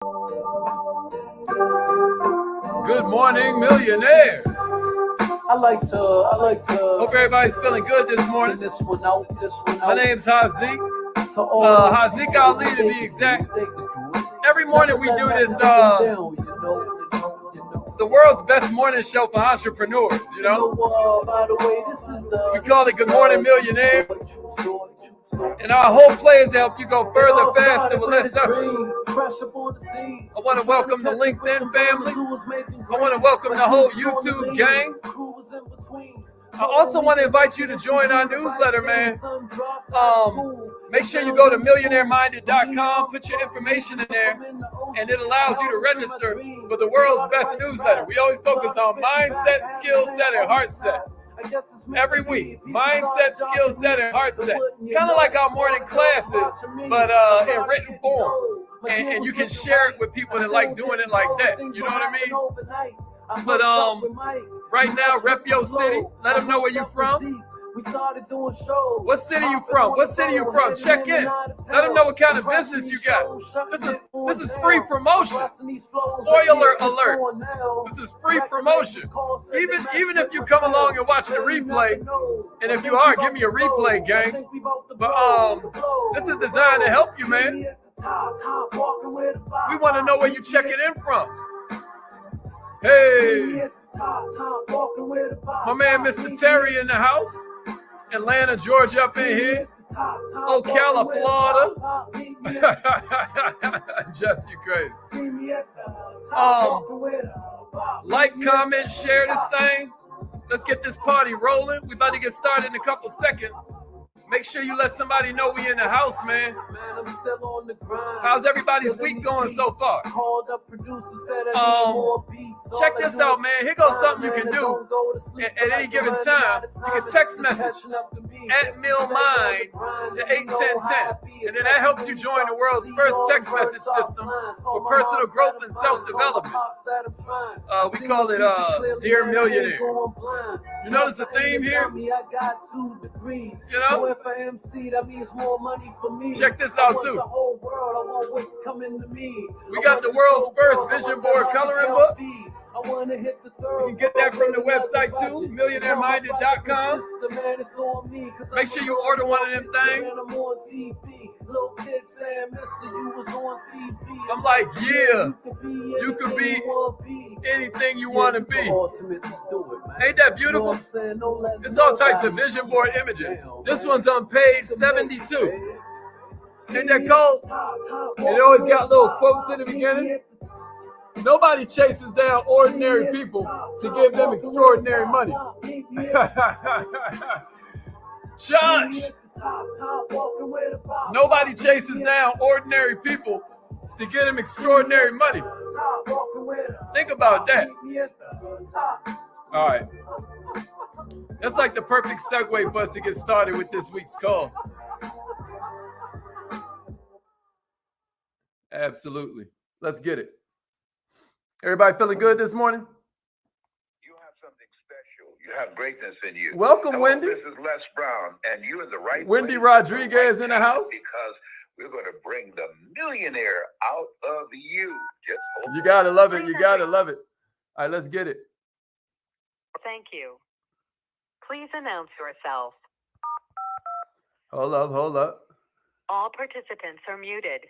Good morning, millionaires. I like to. Hope everybody's feeling good this morning. This one out. My name's Hazik. Hazik Ali to be exact. Every morning we do this, the world's best morning show for entrepreneurs, you know? We call it Good Morning Millionaire. And our whole play is to help you go further, faster, with less effort. I want to welcome the LinkedIn family. I want to welcome the whole YouTube gang. I also want to invite you to join our newsletter, man. Make sure you go to millionaireminded.com, put your information in there, and it allows you to register for the world's best newsletter. We always focus on mindset, skill set, and heart set. Every week, mindset, skill set, and heart set. Kind of like our morning classes, but in written form. And you can share it with people that like doing it like that. You know what I mean? But right now, rep your city. Let them know where you're from. We started doing shows. What city you from? What city you from? Check in. Let them know what kind of business you got. This is free promotion. Spoiler alert. This is free promotion. Even if you come along and watch the replay, and if you are, give me a replay, gang. But this is designed to help you, man. We want to know where you checking in from. Hey, my man Mr. Terry in the house. Atlanta, Georgia up in here. Ocala, Florida. Just you crazy. Like, comment, share this thing. Let's get this party rolling. We about to get started in a couple seconds. Make sure you let somebody know we in the house, man. How's everybody's week going so far? Check this out, man. Here goes something you can do at any given time. You can text message @millmind to 81010, and then that helps you join the world's first text message system for personal growth and self-development. We call it Dear Millionaire. You notice the theme here? You know? Check this out too. We got the world's first vision board coloring book. You can get that from the website too, millionaireminded.com. Make sure you order one of them things. I'm like, yeah, you could be anything you want to be. Ain't that beautiful? It's all types of vision board images. This one's on page 72. Ain't that cool? It always got little quotes in the beginning. Nobody chases down ordinary people to give them extraordinary money. Josh, nobody chases down ordinary people to get them extraordinary money. Think about that. All right. That's like the perfect segue for us to get started with this week's call. Absolutely. Let's get it. Everybody feeling good this morning? You have something special. You have greatness in you. Welcome, Hello, Wendy. This is Les Brown, and you're in the right Wendy place Rodriguez in the house. Because we're going to bring the millionaire out of you. Just hold You got to love it. You got to love it. All right, let's get it. Thank you. Please announce yourself. Hold up. All participants are muted.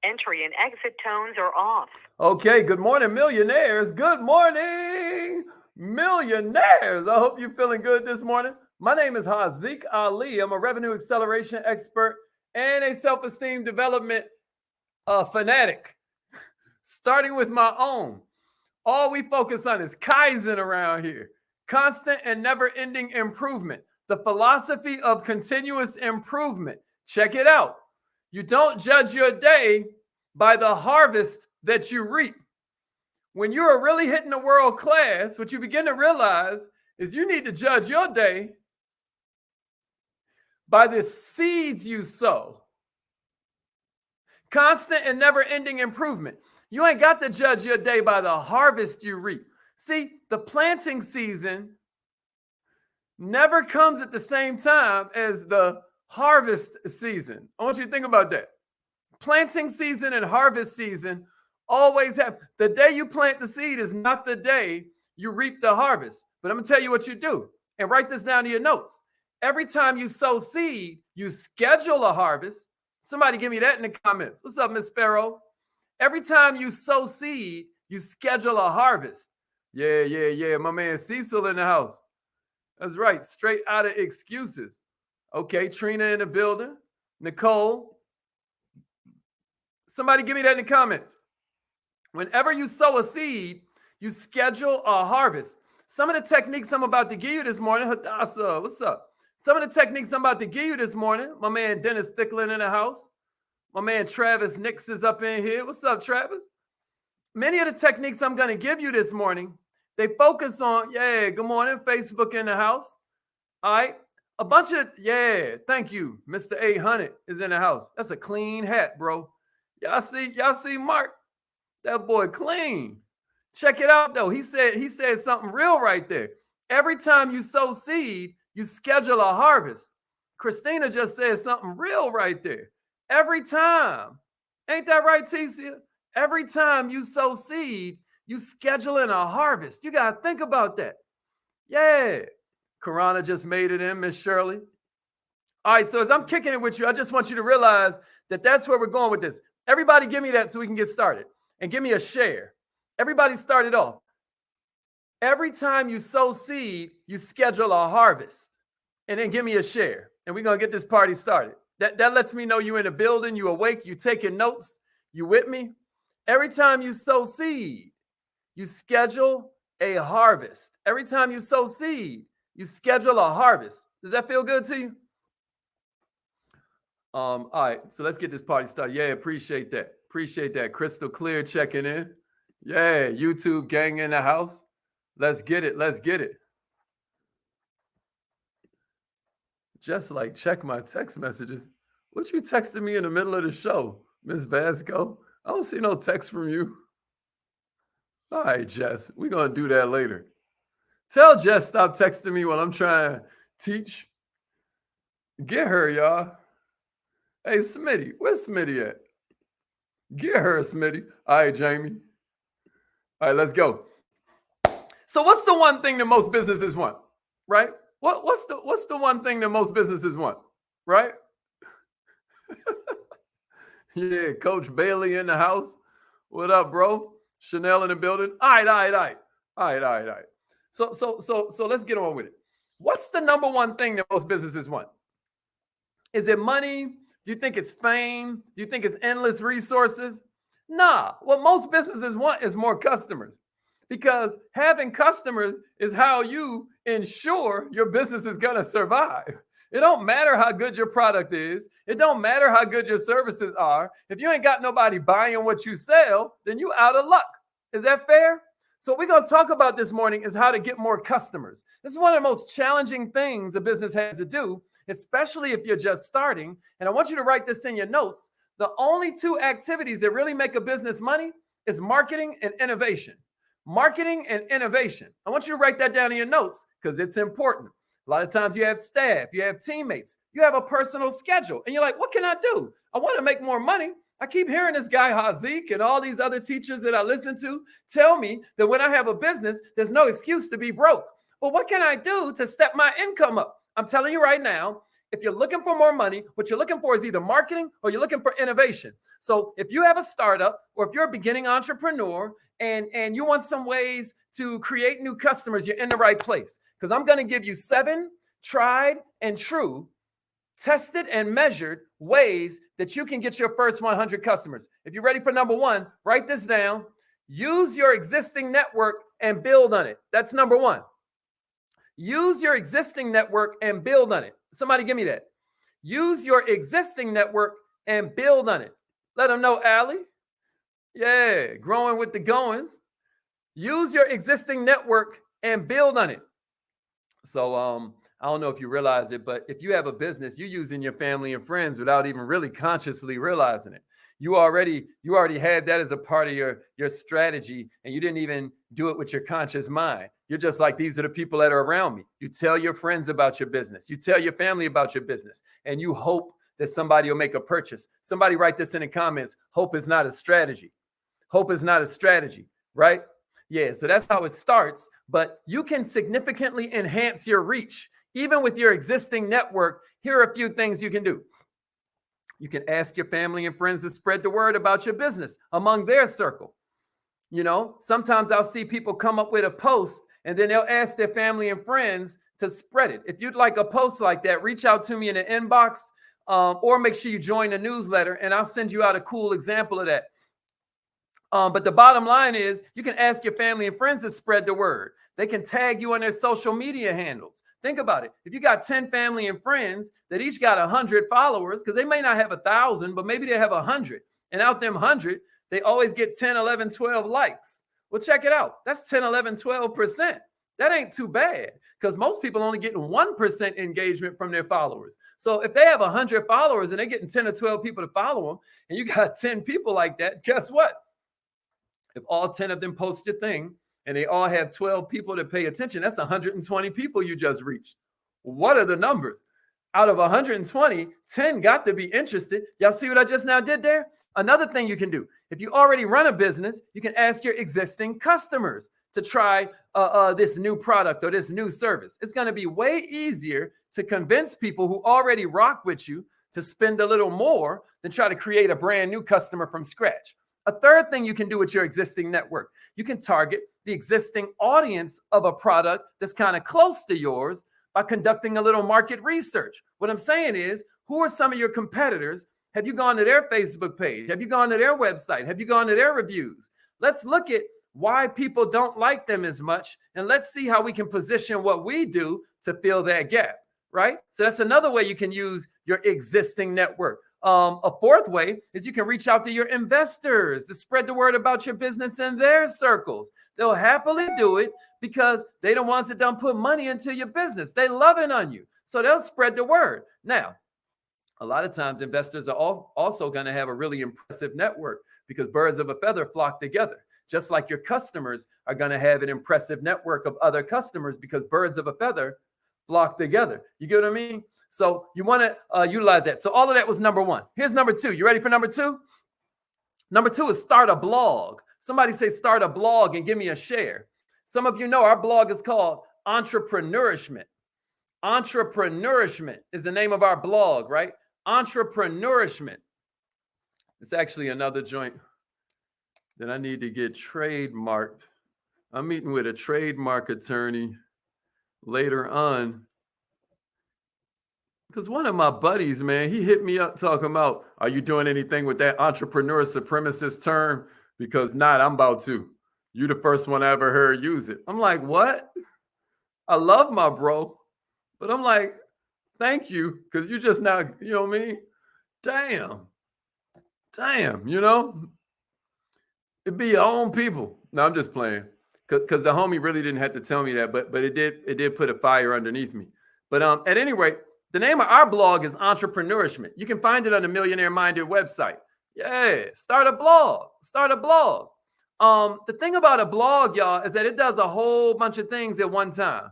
Entry and exit tones are off. Okay, good morning, millionaires. Good morning, millionaires. I hope you're feeling good this morning. My name is Hazik Ali. I'm a revenue acceleration expert and a self-esteem development fanatic. Starting with my own. All we focus on is Kaizen around here. Constant and never-ending improvement. The philosophy of continuous improvement. Check it out. You don't judge your day by the harvest that you reap. When you are really hitting the world class, what you begin to realize is you need to judge your day by the seeds you sow. Constant and never-ending improvement. You ain't got to judge your day by the harvest you reap. See, the planting season never comes at the same time as the harvest season. I want you to think about that. Planting season and harvest season always have. The day you plant the seed is not the day you reap the harvest. But I'm going to tell you what you do. And write this down in your notes. Every time you sow seed, you schedule a harvest. Somebody give me that in the comments. What's up, Miss Farrow? Every time you sow seed, you schedule a harvest. Yeah. My man Cecil in the house. That's right. Straight out of excuses. Okay, Trina in the building. Nicole. Somebody give me that in the comments. Whenever you sow a seed, you schedule a harvest. Some of the techniques I'm about to give you this morning, Hadassah, what's up? Some of the techniques I'm about to give you this morning, my man Dennis Thicklin in the house. My man Travis Nix is up in here. What's up, Travis? Many of the techniques I'm going to give you this morning, they focus on, good morning, Facebook in the house. All right. A bunch of, thank you. Mr. 800 is in the house. That's a clean hat, bro. Y'all see Mark? That boy clean. Check it out, though. He said something real right there. Every time you sow seed, you schedule a harvest. Christina just said something real right there. Every time. Ain't that right, Tecia? Every time you sow seed, you schedule in a harvest. You got to think about that. Yeah. Karana just made it in, Miss Shirley. All right, so as I'm kicking it with you, I just want you to realize that that's where we're going with this. Everybody give me that so we can get started. And give me a share. Everybody started off. Every time you sow seed, you schedule a harvest. And then give me a share. And we're going to get this party started. That lets me know you're in the building, you awake, you taking notes, you with me. Every time you sow seed, you schedule a harvest. Every time you sow seed, you schedule a harvest. Does that feel good to you? All right, so let's get this party started. Yeah, appreciate that. Appreciate that. Crystal Clear checking in. Yeah, YouTube gang in the house. Let's get it. Let's get it. Just like check my text messages. What you texting me in the middle of the show, Miss Vasco? I don't see no text from you. All right, Jess, we're going to do that later. Tell Jess stop texting me while I'm trying to teach. Get her, y'all. Hey, Smitty, where's Smitty at? Get her, Smitty. All right, Jamie. All right, let's go. So what's the one thing that most businesses want, right? What's the one thing that most businesses want, right? Yeah, Coach Bailey in the house. What up, bro? Chanel in the building. All right. So let's get on with it. What's the number one thing that most businesses want? Is it money? Do you think it's fame? Do you think it's endless resources? Nah, what most businesses want is more customers, because having customers is how you ensure your business is going to survive. It don't matter how good your product is. It don't matter how good your services are. If you ain't got nobody buying what you sell, then you out of luck. Is that fair? So what we're going to talk about this morning is how to get more customers. This is one of the most challenging things a business has to do, especially if you're just starting. And I want you to write this in your notes. The only two activities that really make a business money is marketing and innovation. Marketing and innovation. I want you to write that down in your notes because it's important. A lot of times you have staff, you have teammates, you have a personal schedule, and you're like, what can I do? I want to make more money. I keep hearing this guy, Hazik, and all these other teachers that I listen to tell me that when I have a business, there's no excuse to be broke. But what can I do to step my income up? I'm telling you right now, if you're looking for more money, what you're looking for is either marketing or you're looking for innovation. So if you have a startup or if you're a beginning entrepreneur and you want some ways to create new customers, you're in the right place. Because I'm going to give you 7 tried and true, tested and measured ways that you can get your first 100 customers. If you're ready for number 1, write this down. Use your existing network and build on it. That's number 1. Use your existing network and build on it. Somebody give me that. Use your existing network and build on it. Let them know, Allie. Yeah, growing with the goings. Use your existing network and build on it. So I don't know if you realize it, but if you have a business, you're using your family and friends without even really consciously realizing it. You already had that as a part of your strategy, and you didn't even do it with your conscious mind. You're just like, these are the people that are around me. You tell your friends about your business. You tell your family about your business, and you hope that somebody will make a purchase. Somebody write this in the comments. Hope is not a strategy. Hope is not a strategy, right? Yeah, so that's how it starts. But you can significantly enhance your reach. Even with your existing network, here are a few things you can do. You can ask your family and friends to spread the word about your business among their circle. You know, sometimes I'll see people come up with a post and then they'll ask their family and friends to spread it. If you'd like a post like that, reach out to me in the inbox or make sure you join the newsletter and I'll send you out a cool example of that. But the bottom line is you can ask your family and friends to spread the word. They can tag you on their social media handles. Think about it. If you got 10 family and friends that each got 100 followers, because they may not have 1,000, but maybe they have 100. And out them 100, they always get 10, 11, 12 likes. Well, check it out. That's 10, 11, 12%. That ain't too bad because most people only getting 1% engagement from their followers. So if they have 100 followers and they're getting 10 or 12 people to follow them, and you got 10 people like that, guess what? If all 10 of them post your thing and they all have 12 people to pay attention, that's 120 people you just reached. What are the numbers? Out of 120, 10 got to be interested. Y'all see what I just now did there? Another thing you can do, if you already run a business, you can ask your existing customers to try this new product or this new service. It's going to be way easier to convince people who already rock with you to spend a little more than try to create a brand new customer from scratch. A third thing you can do with your existing network, you can target the existing audience of a product that's kind of close to yours by conducting a little market research. What I'm saying is, who are some of your competitors? Have you gone to their Facebook page? Have you gone to their website? Have you gone to their reviews? Let's look at why people don't like them as much, and let's see how we can position what we do to fill that gap, right? So that's another way you can use your existing network. A fourth way is you can reach out to your investors to spread the word about your business in their circles. They'll happily do it because they're the ones that don't put money into your business. They love it on you. So they'll spread the word. Now, a lot of times investors are also going to have a really impressive network because birds of a feather flock together. Just like your customers are going to have an impressive network of other customers because birds of a feather flock together. You get what I mean? So you want to utilize that. So all of that was number one. Here's number two. You ready for number two? Number two is start a blog. Somebody say start a blog and give me a share. Some of you know our blog is called Entrepreneurishment. Entrepreneurishment is the name of our blog, right? Entrepreneurishment. It's actually another joint that I need to get trademarked. I'm meeting with a trademark attorney later on. Because one of my buddies, man, he hit me up talking about, are you doing anything with that entrepreneur supremacist term? Because not, I'm about to. You the first one I ever heard use it. I'm like, what? I love my bro. But I'm like, thank you. Because you just now, you know what I mean? Damn, you know? It be your own people. No, I'm just playing. Because the homie really didn't have to tell me that, but it did put a fire underneath me. But at any rate, the name of our blog is Entrepreneurishment. You can find it on the Millionaire Minded website. Yeah, start a blog. The thing about a blog, y'all, is that it does a whole bunch of things at one time.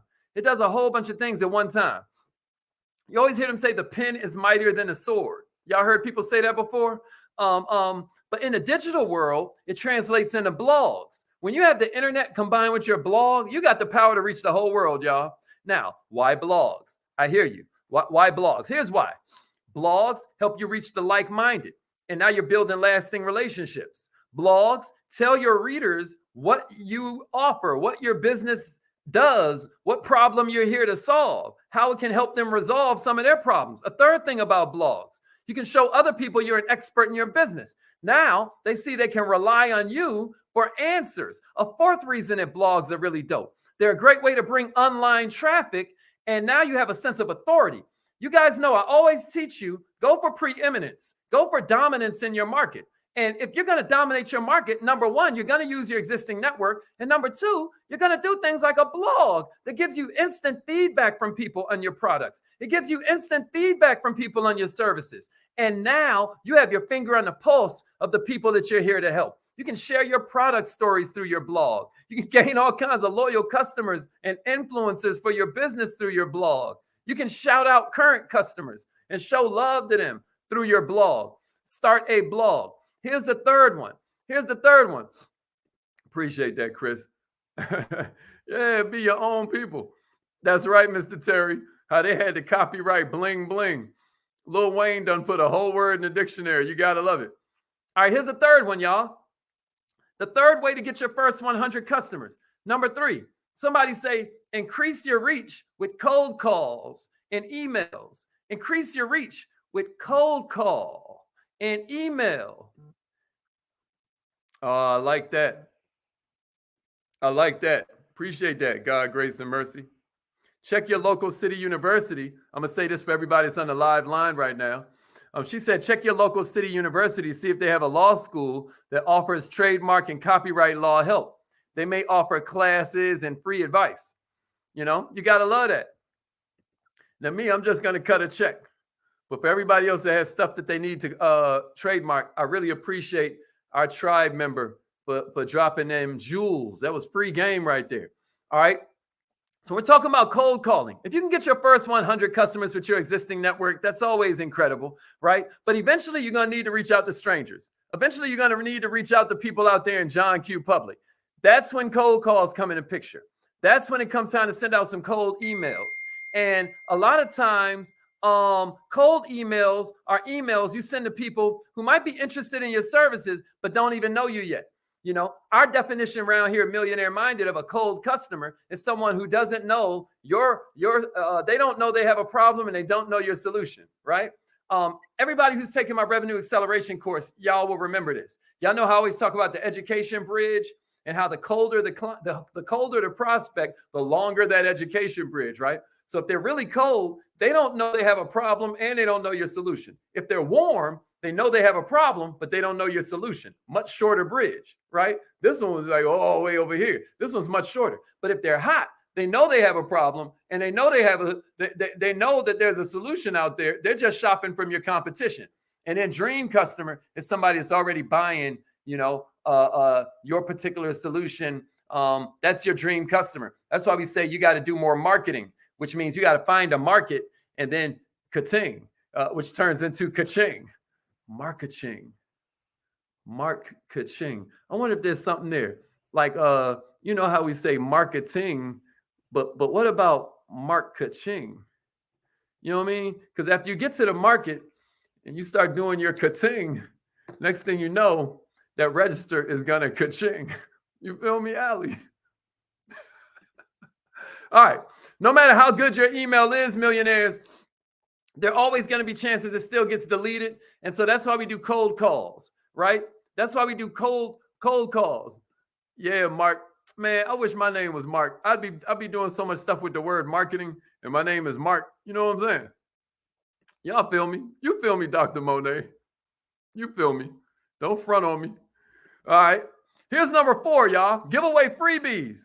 You always hear them say the pen is mightier than a sword. Y'all heard people say that before? But in the digital world, it translates into blogs. When you have the internet combined with your blog, you got the power to reach the whole world, y'all. Now, why blogs? I hear you. Why blogs? Here's why. Blogs help you reach the like-minded, and now you're building lasting relationships. Blogs tell your readers what you offer, what your business does, what problem you're here to solve, how it can help them resolve some of their problems. A third thing about blogs, you can show other people you're an expert in your business. Now they see they can rely on you for answers. A fourth reason that blogs are really dope. They're a great way to bring online traffic, and now you have a sense of authority. You guys know I always teach you, go for preeminence, go for dominance in your market. And if you're going to dominate your market, number one, you're going to use your existing network. And number two, you're going to do things like a blog that gives you instant feedback from people on your products. It gives you instant feedback from people on your services. And now you have your finger on the pulse of the people that you're here to help. You can share your product stories through your blog. You can gain all kinds of loyal customers and influencers for your business through your blog. You can shout out current customers and show love to them through your blog. Start a blog. Here's the third one. Appreciate that, Chris. Yeah, be your own people. That's right, Mr. Terry. How they had to copyright bling bling. Lil Wayne done put a whole word in the dictionary. You got to love it. All right, here's a third one, y'all. The third way to get your first 100 customers. Number 3, somebody say, increase your reach with cold calls and emails. Increase your reach with cold call and email. Oh, I like that. Appreciate that. God, grace, and mercy. Check your local city university. I'm going to say this for everybody that's on the live line right now. She said, check your local city university, see if they have a law school that offers trademark and copyright law help. They may offer classes and free advice. You know, you got to love that. Now, me, I'm just going to cut a check. But for everybody else that has stuff that they need to trademark, I really appreciate our tribe member for dropping them jewels. That was free game right there. All right. So we're talking about cold calling. If you can get your first 100 customers with your existing network, that's always incredible, right? But eventually you're going to need to reach out to strangers. Eventually you're going to need to reach out to people out there in John Q. Public. That's when cold calls come in the picture. That's when it comes time to send out some cold emails. And a lot of times, cold emails are emails you send to people who might be interested in your services, but don't even know you yet. You know, our definition around here, Millionaire Minded, of a cold customer is someone who doesn't know they don't know they have a problem and they don't know your solution, right? Everybody who's taken my revenue acceleration course, y'all will remember this. Y'all know how I always talk about the education bridge and how the colder the colder the prospect, the longer that education bridge, right? So if they're really cold, they don't know they have a problem and they don't know your solution. If they're warm, they know they have a problem, but they don't know your solution. Much shorter bridge, right? This one was like, oh, way over here. This one's much shorter. But if they're hot, they know they have a problem and they know they know that there's a solution out there. They're just shopping from your competition. And then dream customer is somebody that's already buying, your particular solution. That's your dream customer. That's why we say you got to do more marketing, which means you got to find a market and then ka-ting, which turns into ka-ching. Marketing. I wonder if there's something there. Like, you know how we say marketing, but what about marketing? You know what I mean? Because after you get to the market and you start doing your ka-ting, next thing you know, that register is going to ka-ching. You feel me, Allie? All right. No matter how good your email is, millionaires, there are always going to be chances it still gets deleted. And so that's why we do cold calls, right? That's why we do cold calls. Yeah, Mark. Man, I wish my name was Mark. I'd be doing so much stuff with the word marketing, and my name is Mark. You know what I'm saying? Y'all feel me? You feel me, Dr. Monet? You feel me? Don't front on me. All right. Here's number 4, y'all. Give away freebies.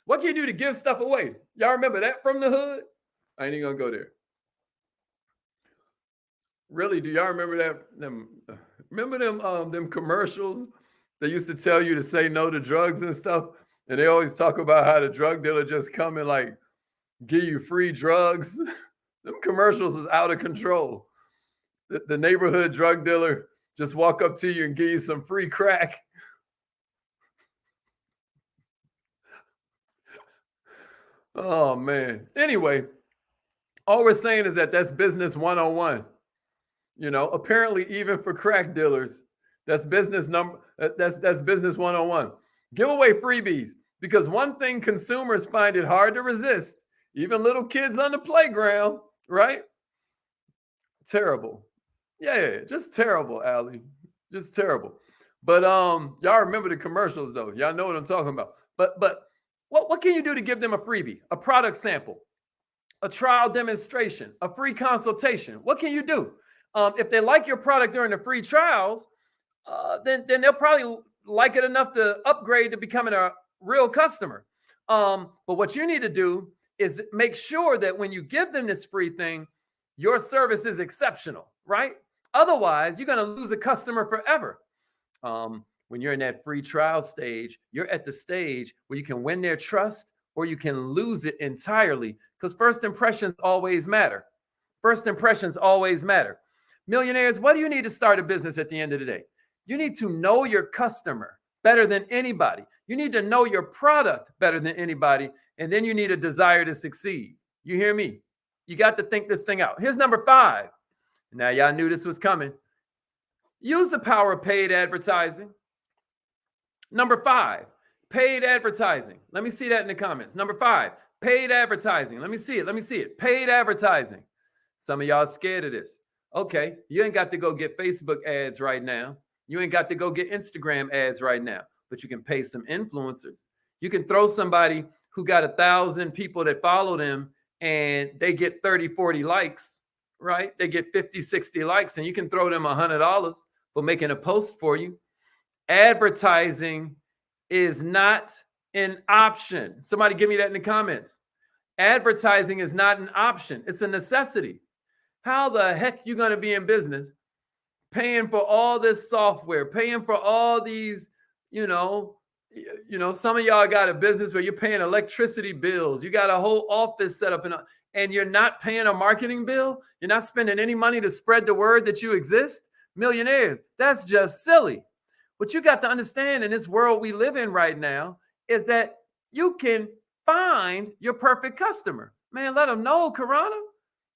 What can you do to give stuff away? Y'all remember that from the hood? I ain't even gonna go there. Really, do y'all remember that? Remember them commercials that used to tell you to say no to drugs and stuff? And they always talk about how the drug dealer just come and like give you free drugs. Them commercials was out of control. The neighborhood drug dealer just walk up to you and give you some free crack. Oh man. Anyway, all we're saying is that that's business 101. Apparently even for crack dealers, that's business business 101. Give away freebies, because one thing consumers find it hard to resist, even little kids on the playground, right? Terrible. Yeah, just terrible, Allie. Just terrible. But y'all remember the commercials though. Y'all know what I'm talking about. But what can you do to give them a freebie? A product sample, a trial demonstration, a free consultation. What can you do? If they like your product during the free trials, then they'll probably like it enough to upgrade to becoming a real customer. But what you need to do is make sure that when you give them this free thing, your service is exceptional, right? Otherwise, you're going to lose a customer forever. When you're in that free trial stage, you're at the stage where you can win their trust or you can lose it entirely, because first impressions always matter. First impressions always matter. Millionaires, what do you need to start a business at the end of the day? You need to know your customer better than anybody. You need to know your product better than anybody. And then you need a desire to succeed. You hear me? You got to think this thing out. Here's number 5. Now, y'all knew this was coming. Use the power of paid advertising. Number 5, paid advertising. Let me see that in the comments. Number 5, paid advertising. Let me see it. Let me see it. Paid advertising. Some of y'all scared of this. Okay, you ain't got to go get Facebook ads right now. You ain't got to go get Instagram ads right now, but you can pay some influencers. You can throw somebody who got 1,000 people that follow them and they get 30, 40 likes, right? They get 50, 60 likes, and you can throw them $100 for making a post for you. Advertising is not an option. Somebody give me that in the comments. Advertising is not an option. It's a necessity. How the heck you going to be in business paying for all this software, paying for all these, some of y'all got a business where you're paying electricity bills. You got a whole office set up and you're not paying a marketing bill. You're not spending any money to spread the word that you exist. Millionaires, that's just silly. What you got to understand in this world we live in right now is that you can find your perfect customer. Man, let them know, Karana.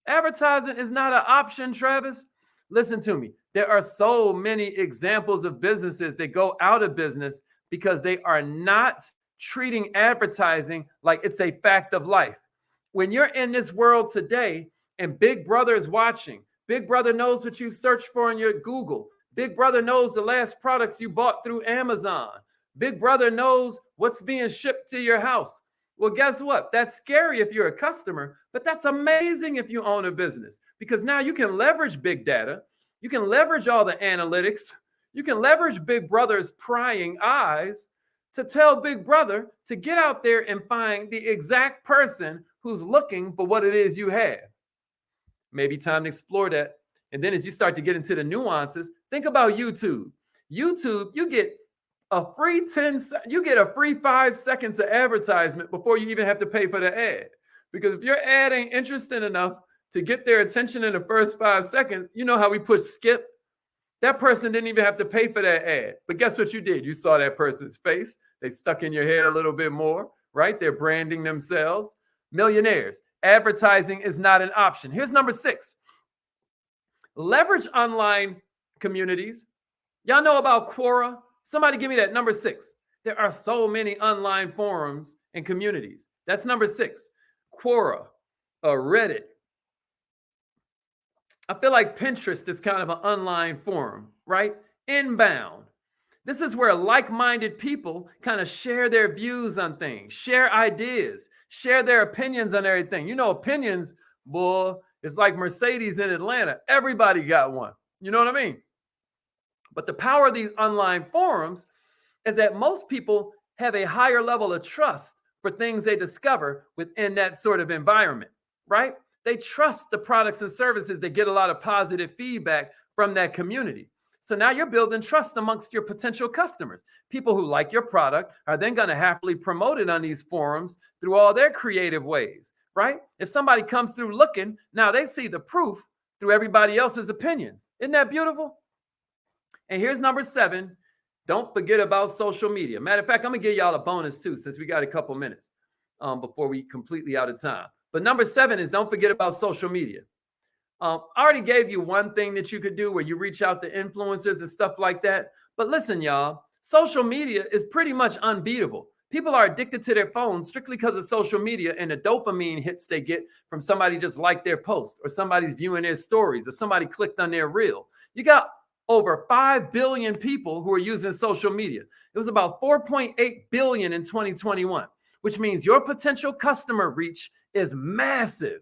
Advertising is not an option, Travis. Listen to me. There are so many examples of businesses that go out of business because they are not treating advertising like it's a fact of life. When you're in this world today and Big Brother is watching, Big Brother knows what you search for in your Google. Big Brother knows the last products you bought through Amazon. Big Brother knows what's being shipped to your house. Well, guess what? That's scary if you're a customer, but that's amazing if you own a business because now you can leverage big data. You can leverage all the analytics. You can leverage Big Brother's prying eyes to tell Big Brother to get out there and find the exact person who's looking for what it is you have. Maybe time to explore that. And then as you start to get into the nuances, think about YouTube. YouTube, you get a free 5 seconds of advertisement before you even have to pay for the ad. Because if your ad ain't interesting enough to get their attention in the first 5 seconds, you know how we push skip? That person didn't even have to pay for that ad. But guess what you did? You saw that person's face. They stuck in your head a little bit more, right? They're branding themselves. Millionaires, advertising is not an option. Here's number 6. Leverage online communities. Y'all know about Quora? Somebody give me that. Number 6. There are so many online forums and communities. That's number 6. Quora, Reddit. I feel like Pinterest is kind of an online forum, right? Inbound. This is where like-minded people kind of share their views on things, share ideas, share their opinions on everything. You know, opinions, boy, it's like Mercedes in Atlanta. Everybody got one. You know what I mean? But the power of these online forums is that most people have a higher level of trust for things they discover within that sort of environment, right? They trust the products and services that get a lot of positive feedback from that community. So now you're building trust amongst your potential customers. People who like your product are then going to happily promote it on these forums through all their creative ways, right? If somebody comes through looking, now they see the proof through everybody else's opinions. Isn't that beautiful? And here's number 7. Don't forget about social media. Matter of fact, I'm going to give y'all a bonus too, since we got a couple minutes before we completely out of time. But number 7 is don't forget about social media. I already gave you one thing that you could do where you reach out to influencers and stuff like that. But listen, y'all, social media is pretty much unbeatable. People are addicted to their phones strictly because of social media and the dopamine hits they get from somebody just liked their post or somebody's viewing their stories or somebody clicked on their reel. You got over 5 billion people who are using social media. It was about 4.8 billion in 2021, which means your potential customer reach is massive.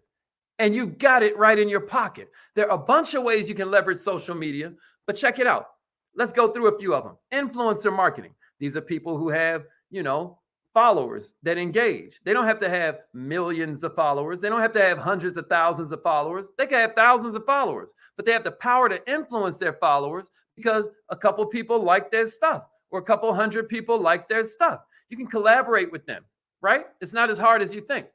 And you've got it right in your pocket. There are a bunch of ways you can leverage social media, but check it out. Let's go through a few of them. Influencer marketing. These are people who have, followers that engage. They don't have to have millions of followers. They don't have to have hundreds of thousands of followers. They can have thousands of followers, but they have the power to influence their followers because a couple people like their stuff or a couple hundred people like their stuff. You can collaborate with them, right? It's not as hard as you think.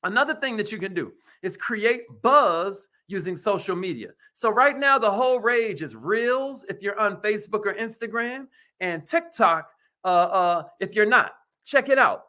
Another thing that you can do is create buzz using social media. So right now, the whole rage is Reels if you're on Facebook or Instagram, and TikTok if you're not. Check it out.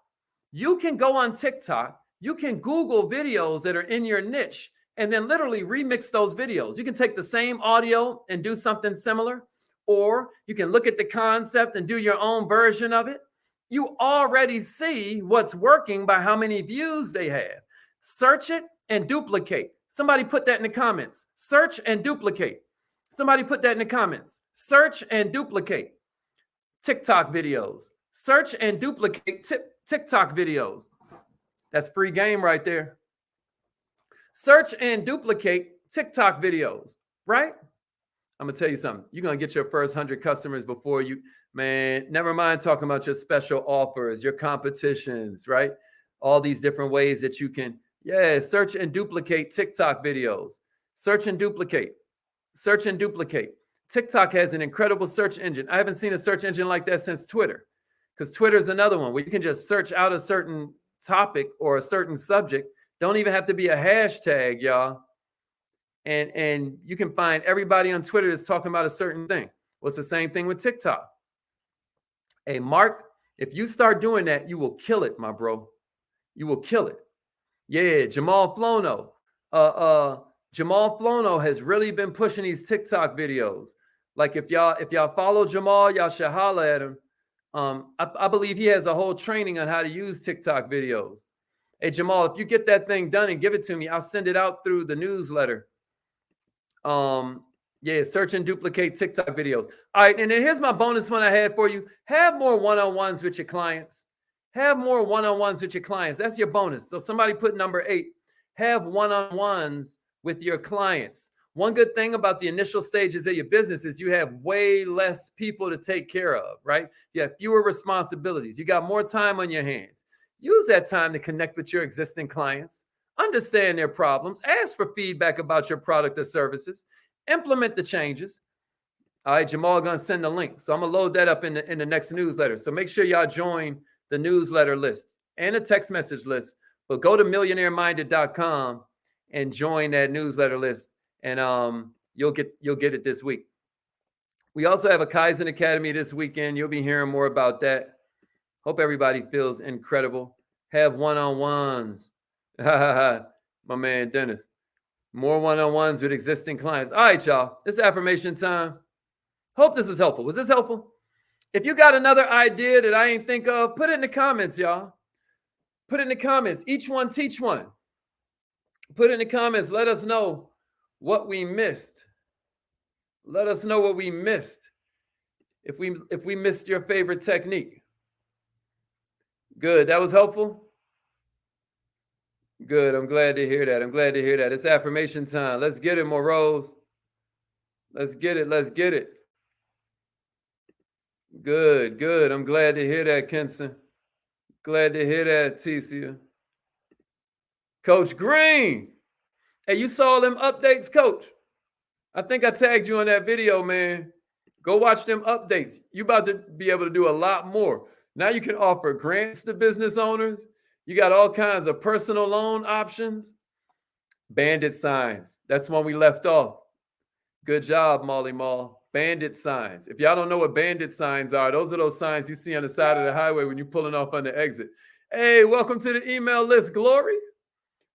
You can go on TikTok, you can Google videos that are in your niche, and then literally remix those videos. You can take the same audio and do something similar, or you can look at the concept and do your own version of it. You already see what's working by how many views they have. Search it and duplicate. Somebody put that in the comments. Search and duplicate. Somebody put that in the comments. Search and duplicate TikTok videos. Search and duplicate TikTok videos. That's free game right there. Search and duplicate TikTok videos, right? I'm going to tell you something. You're going to get your first 100 customers before you, man, never mind talking about your special offers, your competitions, right? All these different ways that you can, search and duplicate TikTok videos. Search and duplicate. Search and duplicate. TikTok has an incredible search engine. I haven't seen a search engine like that since Twitter, because Twitter is another one where you can just search out a certain topic or a certain subject. Don't even have to be a hashtag, y'all. And you can find everybody on Twitter that's talking about a certain thing. Well, it's the same thing with TikTok. Hey, Mark, if you start doing that, you will kill it, my bro. You will kill it. Yeah, Jamal Flono. Jamal Flono has really been pushing these TikTok videos. Like if y'all follow Jamal, y'all should holler at him. I believe he has a whole training on how to use TikTok videos. Hey, Jamal, if you get that thing done and give it to me, I'll send it out through the newsletter. Search and duplicate TikTok videos. All right, and then here's my bonus one I had for you. Have more one-on-ones with your clients. Have more one-on-ones with your clients. That's your bonus. So somebody put number 8. Have one-on-ones with your clients. One good thing about the initial stages of your business is you have way less people to take care of, right? You have fewer responsibilities. You got more time on your hands. Use that time to connect with your existing clients. Understand their problems. Ask for feedback about your product or services. Implement the changes. All right, Jamal going to send the link. So I'm going to load that up in the next newsletter. So make sure y'all join the newsletter list and the text message list. But go to millionaireminded.com and join that newsletter list. And you'll get it this week. We also have a Kaizen Academy this weekend. You'll be hearing more about that. Hope everybody feels incredible. Have one-on-ones. My man, Dennis. More one-on-ones with existing clients. All right, y'all. It's affirmation time. Hope this was helpful. Was this helpful? If you got another idea that I ain't think of, put it in the comments, y'all. Put it in the comments. Each one teach one. Put it in the comments. Let us know what we missed. Let us know what we missed. If we missed your favorite technique. Good. That was helpful? Good. I'm glad to hear that. I'm glad to hear that. It's affirmation time. Let's get it, Morose. Let's get it. Let's get it. Good. Good. I'm glad to hear that, Kenson. Glad to hear that, Ticia. Coach Green. Hey, you saw them updates, Coach? I think I tagged you on that video, man. Go watch them updates. You about to be able to do a lot more. Now you can offer grants to business owners. You got all kinds of personal loan options. Bandit signs. That's when we left off. Good job, Molly Mall. Bandit signs. If y'all don't know what bandit signs are, those are those signs you see on the side of the highway when you're pulling off on the exit. Hey, welcome to the email list, Glory.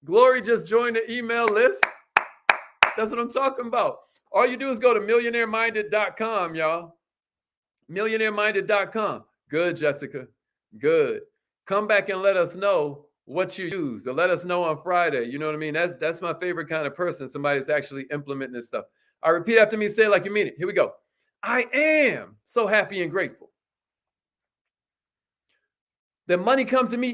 Glory just joined the email list. That's what I'm talking about. All you do is go to millionaireminded.com, y'all. Millionaireminded.com. Good, Jessica. Good. Come back and let us know what you used. Or let us know on Friday. You know what I mean? That's my favorite kind of person, somebody that's actually implementing this stuff. All right, repeat after me. Say it like you mean it. Here we go. I am so happy and grateful that money comes to me